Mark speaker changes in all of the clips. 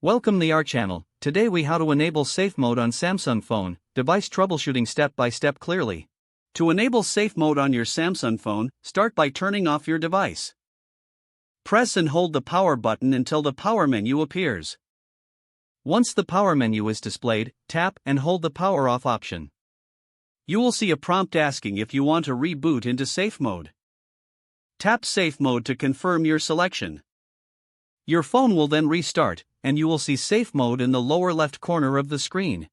Speaker 1: Welcome to our channel. Today we how to enable safe mode on Samsung phone, device troubleshooting step by step clearly. To enable safe mode on your Samsung phone, start by turning off your device. Press and hold the power button until the power menu appears. Once the power menu is displayed, tap and hold the power off option. You will see a prompt asking if you want to reboot into safe mode. Tap safe mode to confirm your selection. Your phone will then restart, and you will see safe mode in the lower left corner of the screen.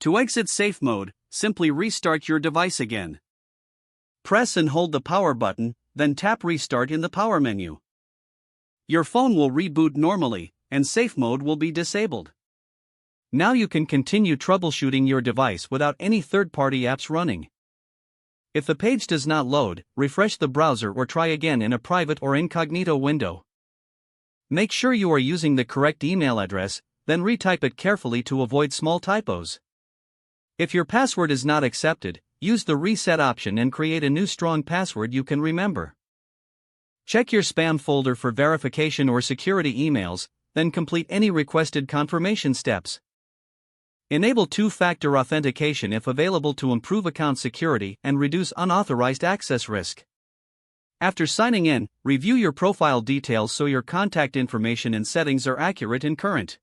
Speaker 1: To exit safe mode, simply restart your device again. Press and hold the power button, then tap restart in the power menu. Your phone will reboot normally, and safe mode will be disabled. Now you can continue troubleshooting your device without any third-party apps running. If the page does not load, refresh the browser or try again in a private or incognito window. Make sure you are using the correct email address, then retype it carefully to avoid small typos. If your password is not accepted, use the reset option and create a new strong password you can remember. Check your spam folder for verification or security emails, then complete any requested confirmation steps. Enable two-factor authentication if available to improve account security and reduce unauthorized access risk. After signing in, review your profile details so your contact information and settings are accurate and current.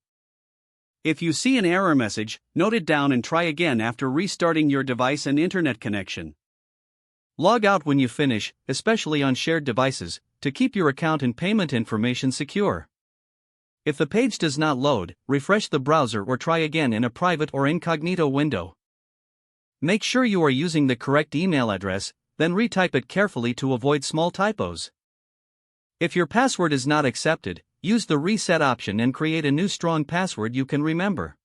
Speaker 1: If you see an error message, note it down and try again after restarting your device and internet connection. Log out when you finish, especially on shared devices, to keep your account and payment information secure. If the page does not load, refresh the browser or try again in a private or incognito window. Make sure you are using the correct email address, then retype it carefully to avoid small typos. If your password is not accepted, use the reset option and create a new strong password you can remember.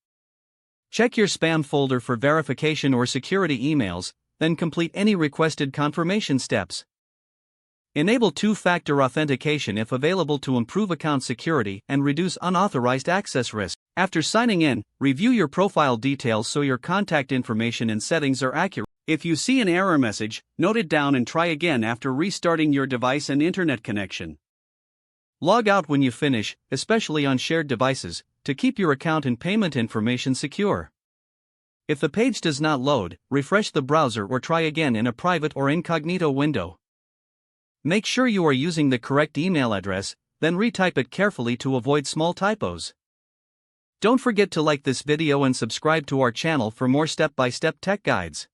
Speaker 1: Check your spam folder for verification or security emails, then complete any requested confirmation steps. Enable two-factor authentication if available to improve account security and reduce unauthorized access risk. After signing in, review your profile details so your contact information and settings are accurate. If you see an error message, note it down and try again after restarting your device and internet connection. Log out when you finish, especially on shared devices, to keep your account and payment information secure. If the page does not load, refresh the browser or try again in a private or incognito window. Make sure you are using the correct email address, then retype it carefully to avoid small typos. Don't forget to like this video and subscribe to our channel for more step-by-step tech guides.